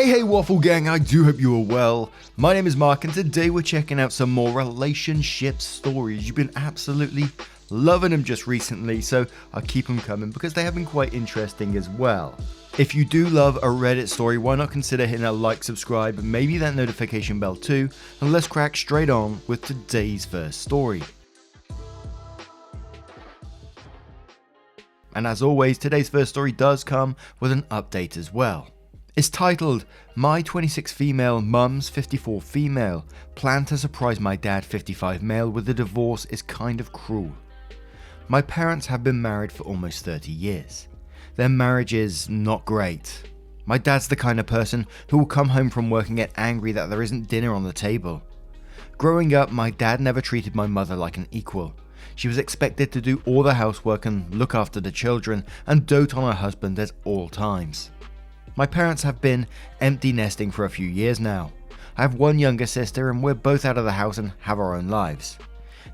Hey Waffle Gang, I do hope you are well. My name is Mark and today we're checking out some more relationship stories. You've been absolutely loving them just recently, so I'll keep them coming because they have been quite interesting as well. If you do love a Reddit story, why not consider hitting a like, subscribe, and maybe that notification bell too, and let's crack straight on with today's first story. And as always, today's first story does come with an update as well. It's titled, My 26 female, mum's 54 female, plan to surprise my dad 55 male with a divorce is kind of cruel. My parents have been married for almost 30 years. Their marriage is not great. My dad's the kind of person who will come home from work and get angry that there isn't dinner on the table. Growing up, my dad never treated my mother like an equal. She was expected to do all the housework and look after the children and dote on her husband at all times. My parents have been empty nesting for a few years now. I have one younger sister and we're both out of the house and have our own lives.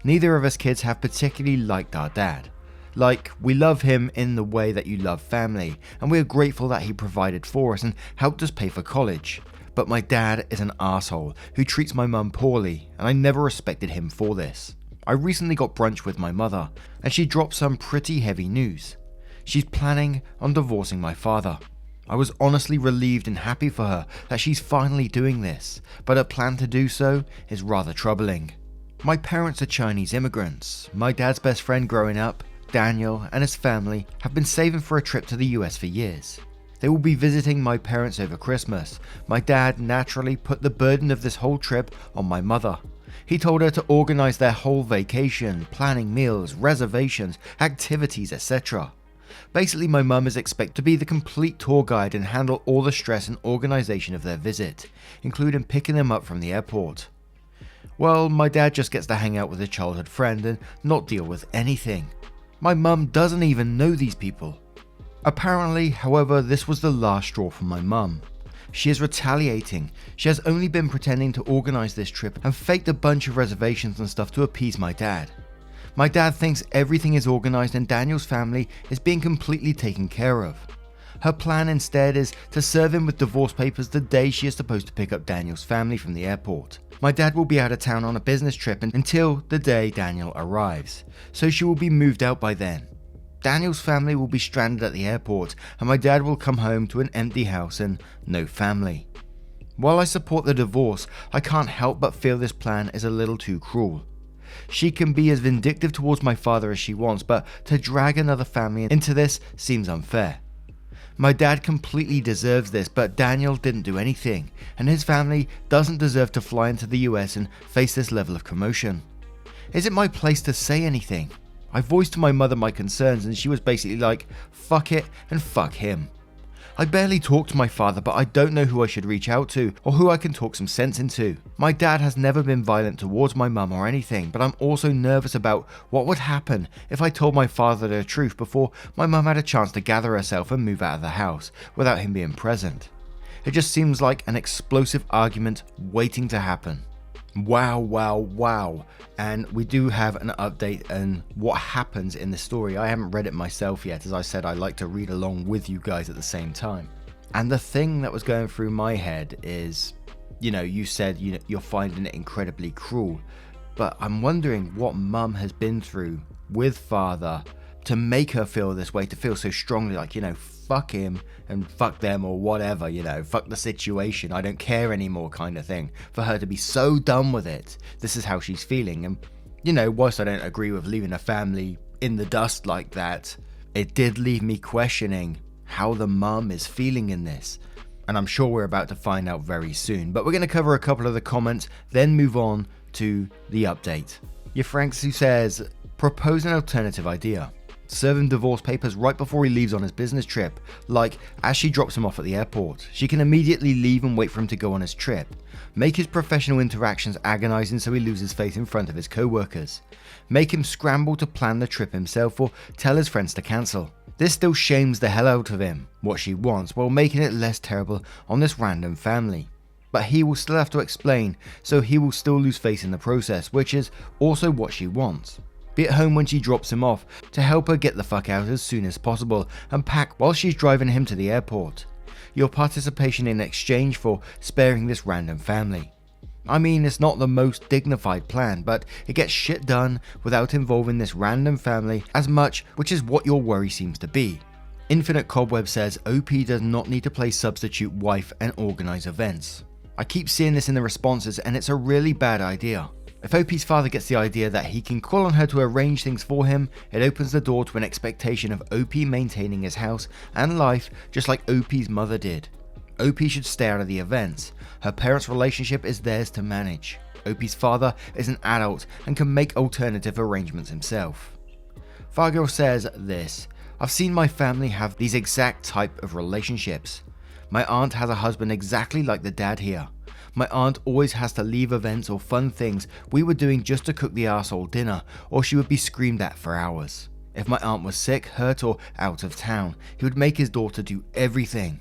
Neither of us kids have particularly liked our dad. Like, we love him in the way that you love family, and we are grateful that he provided for us and helped us pay for college. But my dad is an arsehole who treats my mum poorly, and I never respected him for this. I recently got brunch with my mother, and she dropped some pretty heavy news. She's planning on divorcing my father. I was honestly relieved and happy for her that she's finally doing this, but her plan to do so is rather troubling. My parents are Chinese immigrants. My dad's best friend growing up, Daniel, and his family have been saving for a trip to the US for years. They will be visiting my parents over Christmas. My dad naturally put the burden of this whole trip on my mother. He told her to organize their whole vacation, planning meals, reservations, activities, etc. Basically, my mum is expected to be the complete tour guide and handle all the stress and organisation of their visit, including picking them up from the airport. Well, my dad just gets to hang out with a childhood friend and not deal with anything. My mum doesn't even know these people. Apparently, however, this was the last straw for my mum. She is retaliating. She has only been pretending to organise this trip and faked a bunch of reservations and stuff to appease my dad. My dad thinks everything is organised and Daniel's family is being completely taken care of. Her plan instead is to serve him with divorce papers the day she is supposed to pick up Daniel's family from the airport. My dad will be out of town on a business trip until the day Daniel arrives, so she will be moved out by then. Daniel's family will be stranded at the airport and my dad will come home to an empty house and no family. While I support the divorce, I can't help but feel this plan is a little too cruel. She can be as vindictive towards my father as she wants, but to drag another family into this seems unfair. My dad completely deserves this, but Daniel didn't do anything, and his family doesn't deserve to fly into the US and face this level of commotion. Is it my place to say anything? I voiced to my mother my concerns and she was basically like, fuck it and fuck him. I barely talk to my father, but I don't know who I should reach out to or who I can talk some sense into. My dad has never been violent towards my mum or anything, but I'm also nervous about what would happen if I told my father the truth before my mum had a chance to gather herself and move out of the house without him being present. It just seems like an explosive argument waiting to happen. Wow. And we do have an update on what happens in the story. I haven't read it myself yet. As I said, I like to read along with you guys at the same time. And the thing that was going through my head is, you said you're finding it incredibly cruel. But I'm wondering what mum has been through with father to make her feel this way, to feel so strongly like, fuck him and fuck them or whatever, fuck the situation, I don't care anymore kind of thing. For her to be so done with it, this is how she's feeling. And, whilst I don't agree with leaving a family in the dust like that, it did leave me questioning how the mum is feeling in this. And I'm sure we're about to find out very soon. But we're going to cover a couple of the comments, then move on to the update. Your Franks who says, propose an alternative idea. Serve him divorce papers right before he leaves on his business trip, like as she drops him off at the airport. She can immediately leave and wait for him to go on his trip. Make his professional interactions agonizing so he loses face in front of his co-workers. Make him scramble to plan the trip himself or tell his friends to cancel. This still shames the hell out of him, what she wants, while making it less terrible on this random family. But he will still have to explain, so he will still lose face in the process, which is also what she wants. Be at home when she drops him off to help her get the fuck out as soon as possible and pack while she's driving him to the airport. your participation in exchange for sparing this random family. I mean, it's not the most dignified plan, but it gets shit done without involving this random family as much, which is what your worry seems to be. Infinite Cobweb says OP does not need to play substitute wife and organize events. I keep seeing this in the responses and it's a really bad idea. If OP's father gets the idea that he can call on her to arrange things for him, it opens the door to an expectation of OP maintaining his house and life just like OP's mother did. OP should stay out of the events. Her parents' relationship is theirs to manage. OP's father is an adult and can make alternative arrangements himself. Fargirl says this: I've seen my family have these exact type of relationships. My aunt has a husband exactly like the dad here. My aunt always has to leave events or fun things we were doing just to cook the arsehole dinner, or she would be screamed at for hours. If my aunt was sick, hurt, or out of town, he would make his daughter do everything.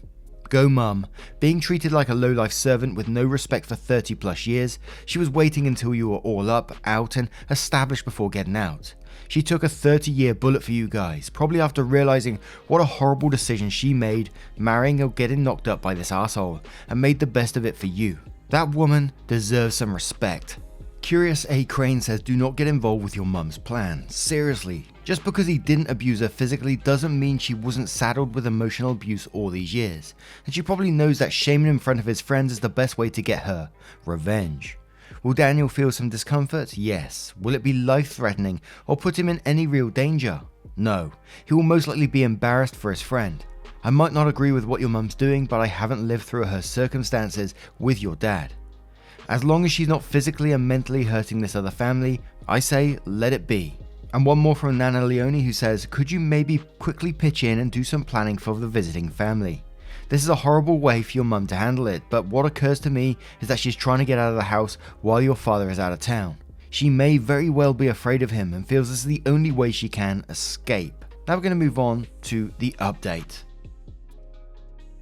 Go mum. Being treated like a low-life servant with no respect for 30 plus years, she was waiting until you were all up, out, and established before getting out. She took a 30-year bullet for you guys, probably after realizing what a horrible decision she made, marrying or getting knocked up by this asshole, and made the best of it for you. That woman deserves some respect. Curious A. Crane says, do not get involved with your mum's plan. Seriously, just because he didn't abuse her physically doesn't mean she wasn't saddled with emotional abuse all these years, and she probably knows that shaming in front of his friends is the best way to get her revenge. Will Daniel feel some discomfort? Yes. Will it be life-threatening or put him in any real danger? No. He will most likely be embarrassed for his friend. I might not agree with what your mum's doing, but I haven't lived through her circumstances with your dad. As long as she's not physically and mentally hurting this other family, I say let it be. And one more from Nana Leone, who says, could you maybe quickly pitch in and do some planning for the visiting family? This is a horrible way for your mum to handle it, but what occurs to me is that she's trying to get out of the house while your father is out of town. She may very well be afraid of him and feels this is the only way she can escape. Now we're going to move on to the update.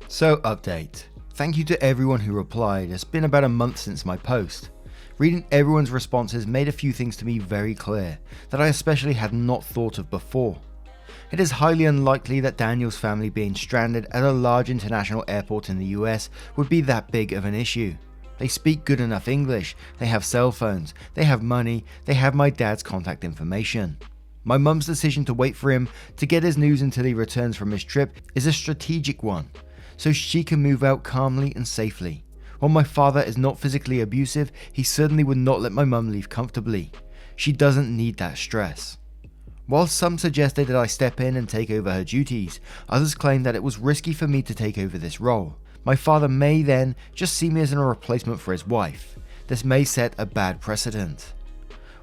So update. Thank you to everyone who replied. It's been about a month since my post. Reading everyone's responses made a few things to me very clear that I especially had not thought of before. It is highly unlikely that Daniel's family being stranded at a large international airport in the US would be that big of an issue. They speak good enough English, they have cell phones, they have money, they have my dad's contact information. My mum's decision to wait for him to get his news until he returns from his trip is a strategic one, so she can move out calmly and safely. While my father is not physically abusive, he certainly would not let my mum leave comfortably. She doesn't need that stress. While some suggested that I step in and take over her duties, others claimed that it was risky for me to take over this role. My father may then just see me as a replacement for his wife. This may set a bad precedent.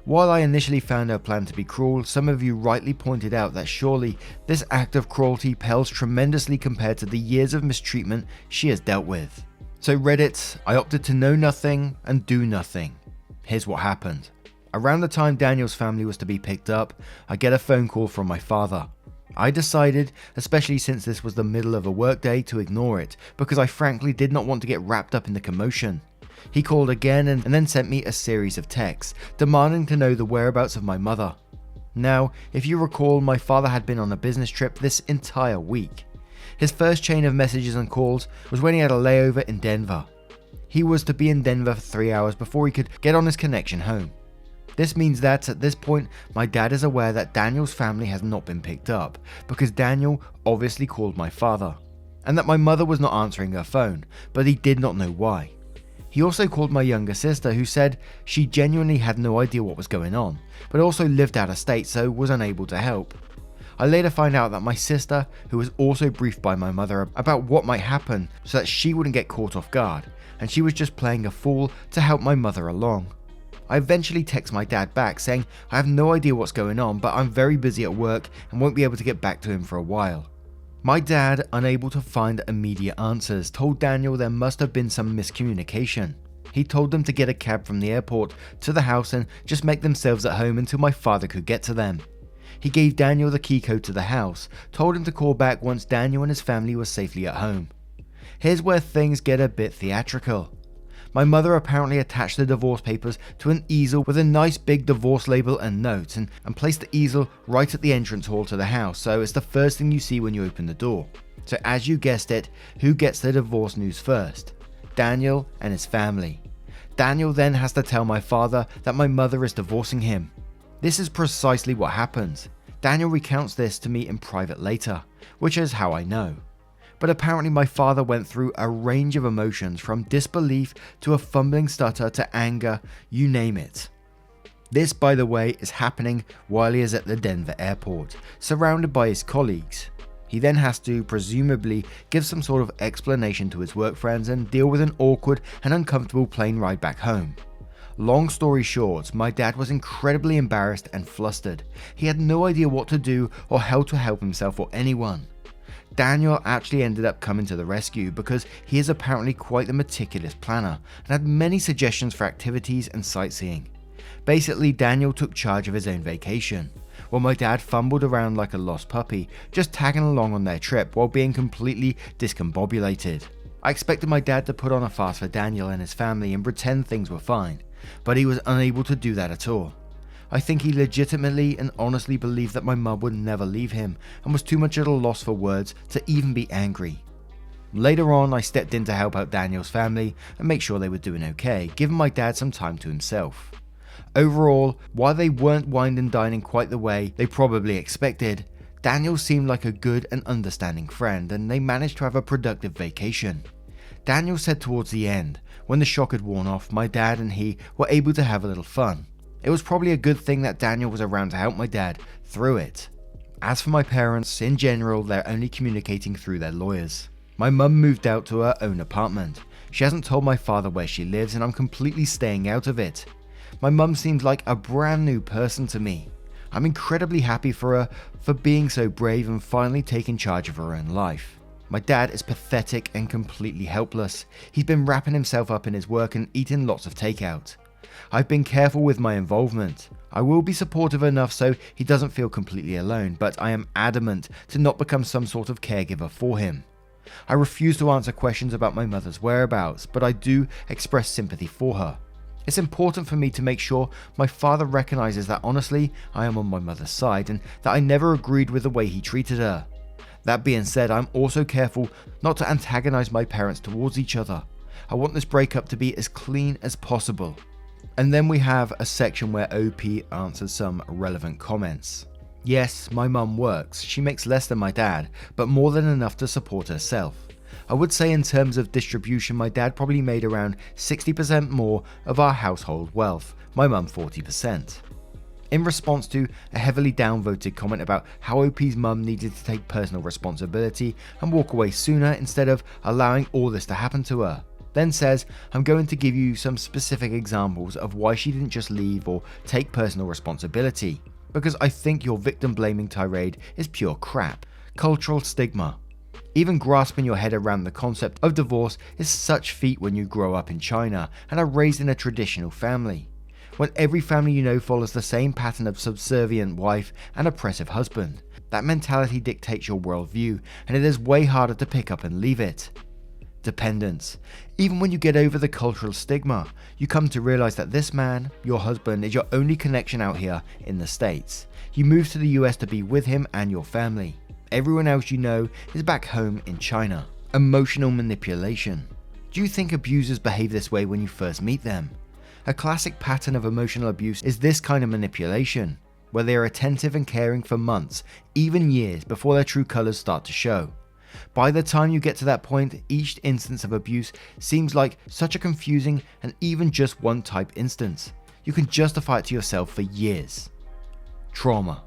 While I initially found her plan to be cruel, some of you rightly pointed out that surely this act of cruelty pales tremendously compared to the years of mistreatment she has dealt with. So Reddit, I opted to know nothing and do nothing. Here's what happened. Around the time Daniel's family was to be picked up, I get a phone call from my father. I decided, especially since this was the middle of a workday, to ignore it, because I frankly did not want to get wrapped up in the commotion. He called again and then sent me a series of texts, demanding to know the whereabouts of my mother. Now, if you recall, my father had been on a business trip this entire week. His first chain of messages and calls was when he had a layover in Denver. He was to be in Denver for 3 hours before he could get on his connection home. This means that at this point, my dad is aware that Daniel's family has not been picked up, because Daniel obviously called my father, and that my mother was not answering her phone, but he did not know why. He also called my younger sister, who said she genuinely had no idea what was going on, but also lived out of state, so was unable to help. I later find out that my sister, who was also briefed by my mother about what might happen so that she wouldn't get caught off guard, and she was just playing a fool to help my mother along. I eventually text my dad back saying I have no idea what's going on, but I'm very busy at work and won't be able to get back to him for a while. My dad, unable to find immediate answers, told Daniel there must have been some miscommunication. He told them to get a cab from the airport to the house and just make themselves at home until my father could get to them. He gave Daniel the key code to the house, told him to call back once Daniel and his family were safely at home. Here's where things get a bit theatrical. My mother apparently attached the divorce papers to an easel with a nice big divorce label and note, and placed the easel right at the entrance hall to the house, so it's the first thing you see when you open the door. So as you guessed it, who gets the divorce news first? Daniel and his family. Daniel then has to tell my father that my mother is divorcing him. This is precisely what happens. Daniel recounts this to me in private later, which is how I know. But apparently my father went through a range of emotions from disbelief to a fumbling stutter to anger, you name it. This, by the way, is happening while he is at the Denver airport, surrounded by his colleagues. He then has to, presumably, give some sort of explanation to his work friends and deal with an awkward and uncomfortable plane ride back home. Long story short, my dad was incredibly embarrassed and flustered. He had no idea what to do or how to help himself or anyone. Daniel actually ended up coming to the rescue because he is apparently quite the meticulous planner and had many suggestions for activities and sightseeing. Basically, Daniel took charge of his own vacation, while my dad fumbled around like a lost puppy, just tagging along on their trip while being completely discombobulated. I expected my dad to put on a fast for Daniel and his family and pretend things were fine, but he was unable to do that at all. I think he legitimately and honestly believed that my mum would never leave him and was too much at a loss for words to even be angry. Later on, I stepped in to help out Daniel's family and make sure they were doing okay, giving my dad some time to himself. Overall, while they weren't wined and dining quite the way they probably expected, Daniel seemed like a good and understanding friend, and they managed to have a productive vacation. Daniel said towards the end, when the shock had worn off, my dad and he were able to have a little fun. It was probably a good thing that Daniel was around to help my dad through it. As for my parents, in general, they're only communicating through their lawyers. My mum moved out to her own apartment. She hasn't told my father where she lives, and I'm completely staying out of it. My mum seems like a brand new person to me. I'm incredibly happy for her for being so brave and finally taking charge of her own life. My dad is pathetic and completely helpless. He's been wrapping himself up in his work and eating lots of takeout. I've been careful with my involvement. I will be supportive enough so he doesn't feel completely alone, but I am adamant to not become some sort of caregiver for him. I refuse to answer questions about my mother's whereabouts, but I do express sympathy for her. It's important for me to make sure my father recognizes that honestly, I am on my mother's side and that I never agreed with the way he treated her. That being said, I'm also careful not to antagonize my parents towards each other. I want this breakup to be as clean as possible. And then we have a section where OP answers some relevant comments. Yes, my mum works. She makes less than my dad, but more than enough to support herself. I would say in terms of distribution, my dad probably made around 60% more of our household wealth, my mum 40%. In response to a heavily downvoted comment about how OP's mum needed to take personal responsibility and walk away sooner instead of allowing all this to happen to her, then says, I'm going to give you some specific examples of why she didn't just leave or take personal responsibility, because I think your victim blaming tirade is pure crap. Cultural stigma. Even grasping your head around the concept of divorce is such feat when you grow up in China and are raised in a traditional family. When every family you know follows the same pattern of subservient wife and oppressive husband, that mentality dictates your worldview, and it is way harder to pick up and leave it. Dependence. Even when you get over the cultural stigma, you come to realize that this man, your husband, is your only connection out here in the States. You move to the US to be with him and your family. Everyone else you know is back home in China. Emotional manipulation. Do you think abusers behave this way when you first meet them? A classic pattern of emotional abuse is this kind of manipulation, where they are attentive and caring for months, even years, before their true colors start to show. By the time you get to that point, each instance of abuse seems like such a confusing and even just one type instance. You can justify it to yourself for years. Trauma.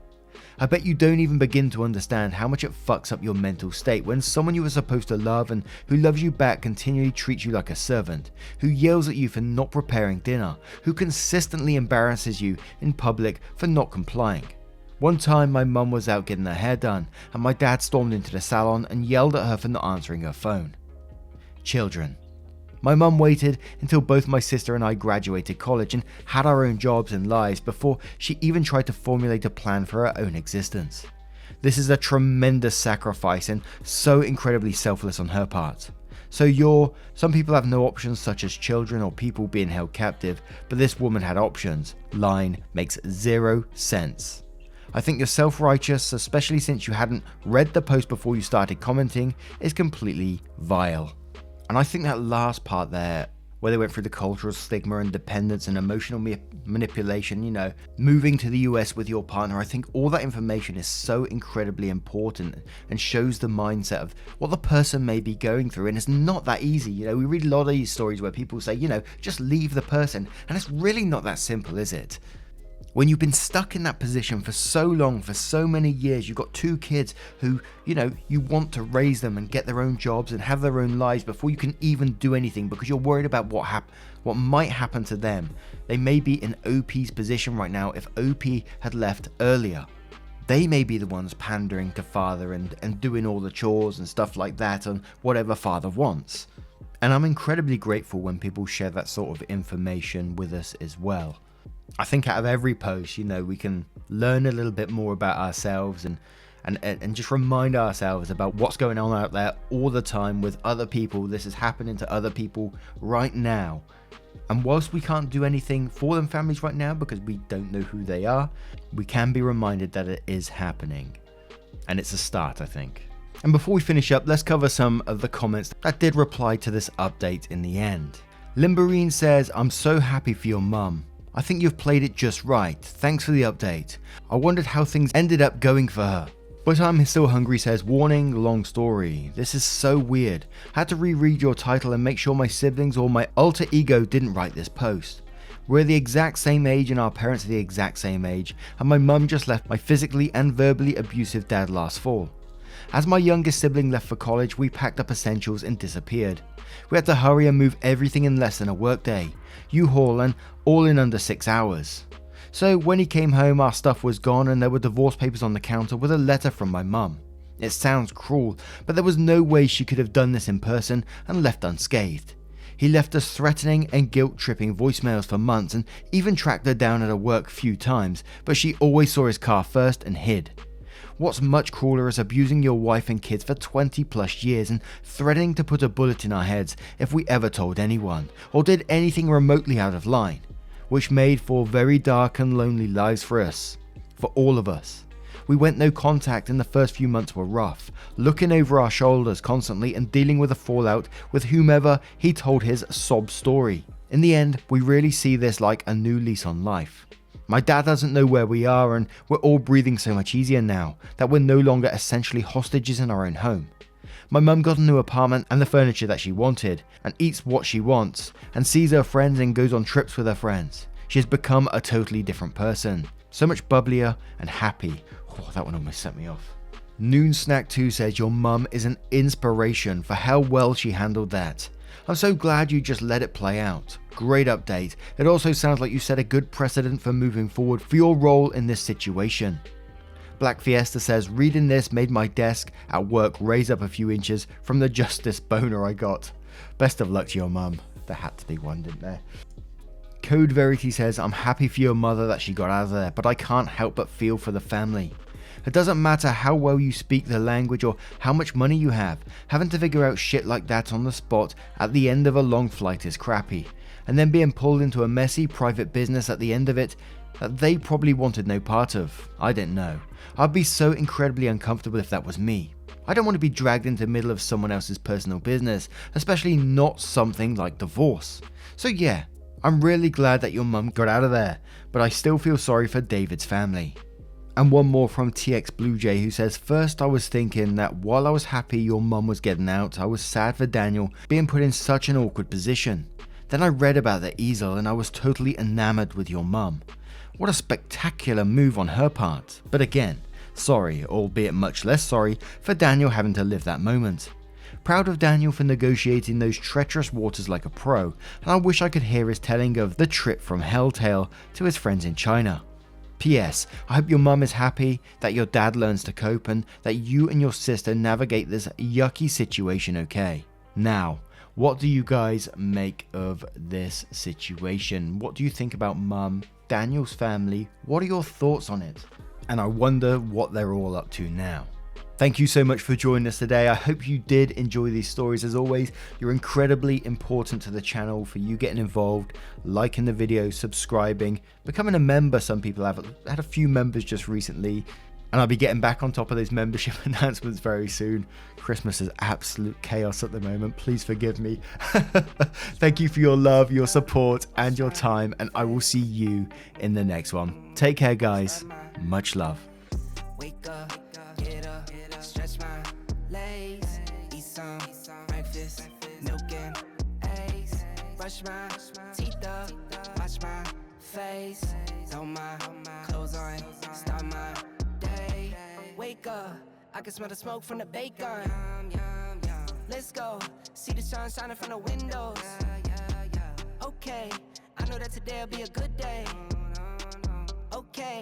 I bet you don't even begin to understand how much it fucks up your mental state when someone you were supposed to love and who loves you back continually treats you like a servant, who yells at you for not preparing dinner, who consistently embarrasses you in public for not complying. One time my mum was out getting her hair done and my dad stormed into the salon and yelled at her for not answering her phone. Children. My mum waited until both my sister and I graduated college and had our own jobs and lives before she even tried to formulate a plan for her own existence. This is a tremendous sacrifice and so incredibly selfless on her part. So some people have no options such as children or people being held captive, but this woman had options. Line makes 0 sense. I think you're self-righteous, especially since you hadn't read the post before you started commenting, is completely vile. And I think that last part there, where they went through the cultural stigma and dependence and emotional manipulation, moving to the US with your partner, I think all that information is so incredibly important and shows the mindset of what the person may be going through. And it's not that easy. We read a lot of these stories where people say, just leave the person. And it's really not that simple, is it? When you've been stuck in that position for so long, for so many years, you've got 2 kids who, you want to raise them and get their own jobs and have their own lives before you can even do anything because you're worried about what might happen to them. They may be in OP's position right now if OP had left earlier. They may be the ones pandering to father and doing all the chores and stuff like that and whatever father wants. And I'm incredibly grateful when people share that sort of information with us as well. I think out of every post, we can learn a little bit more about ourselves and just remind ourselves about what's going on out there all the time with other people. This is happening to other people right now. And whilst we can't do anything for them families right now because we don't know who they are, we can be reminded that it is happening. And it's a start, I think. And before we finish up, let's cover some of the comments that did reply to this update in the end. Limberine says, I'm so happy for your mum. I think you've played it just right. Thanks for the update. I wondered how things ended up going for her. But I'm Still Hungry says, warning, long story. This is so weird. Had to reread your title and make sure my siblings or my alter ego didn't write this post. We're the exact same age and our parents are the exact same age, and my mum just left my physically and verbally abusive dad last fall. As my youngest sibling left for college, we packed up essentials and disappeared. We had to hurry and move everything in less than a workday. U-Haul and all in under 6 hours. So when he came home, our stuff was gone and there were divorce papers on the counter with a letter from my mum. It sounds cruel, but there was no way she could have done this in person and left unscathed. He left us threatening and guilt-tripping voicemails for months and even tracked her down at her work a few times, but she always saw his car first and hid. What's much crueler is abusing your wife and kids for 20 plus years and threatening to put a bullet in our heads if we ever told anyone, or did anything remotely out of line, which made for very dark and lonely lives for us, for all of us. We went no contact and the first few months were rough, looking over our shoulders constantly and dealing with the fallout with whomever he told his sob story. In the end, we really see this like a new lease on life. My dad doesn't know where we are and we're all breathing so much easier now that we're no longer essentially hostages in our own home. My mum got a new apartment and the furniture that she wanted and eats what she wants and sees her friends and goes on trips with her friends. She has become a totally different person, so much bubblier and happy. Oh, that one almost set me off. Noon Snack 2 says your mum is an inspiration for how well she handled that. I'm so glad you just let it play out. Great update. It also sounds like you set a good precedent for moving forward for your role in this situation. Black Fiesta says, reading this made my desk at work raise up a few inches from the justice boner I got. Best of luck to your mum. There had to be one, didn't there? Code Verity says, I'm happy for your mother that she got out of there, but I can't help but feel for the family. It doesn't matter how well you speak the language or how much money you have, having to figure out shit like that on the spot at the end of a long flight is crappy. And then being pulled into a messy private business at the end of it that they probably wanted no part of. I don't know. I'd be so incredibly uncomfortable if that was me. I don't want to be dragged into the middle of someone else's personal business, especially not something like divorce. So yeah, I'm really glad that your mum got out of there, but I still feel sorry for David's family. And one more from TX Blue Jay who says, first I was thinking that while I was happy your mum was getting out, I was sad for Daniel being put in such an awkward position. Then I read about the easel and I was totally enamored with your mum. What a spectacular move on her part. But again, sorry, albeit much less sorry, for Daniel having to live that moment. Proud of Daniel for negotiating those treacherous waters like a pro, and I wish I could hear his telling of the trip from Helltale to his friends in China. P.S. I hope your mum is happy, that your dad learns to cope, and that you and your sister navigate this yucky situation okay. Now, what do you guys make of this situation? What do you think about mum, Daniel's family? What are your thoughts on it? And I wonder what they're all up to now. Thank you so much for joining us today. I hope you did enjoy these stories. As always, you're incredibly important to the channel for you getting involved, liking the video, subscribing, becoming a member. Some people have had a few members just recently, and I'll be getting back on top of those membership announcements very soon. Christmas is absolute chaos at the moment. Please forgive me. Thank you for your love, your support, and your time, and I will see you in the next one. Take care, guys. Much love. Wake up, get up, stretch my legs, eat some breakfast, milk and eggs, brush my teeth up, wash my face, throw my clothes on, start my day. Wake up, I can smell the smoke from the bacon. Let's go, see the sun shining from the windows. Okay, I know that today'll be a good day.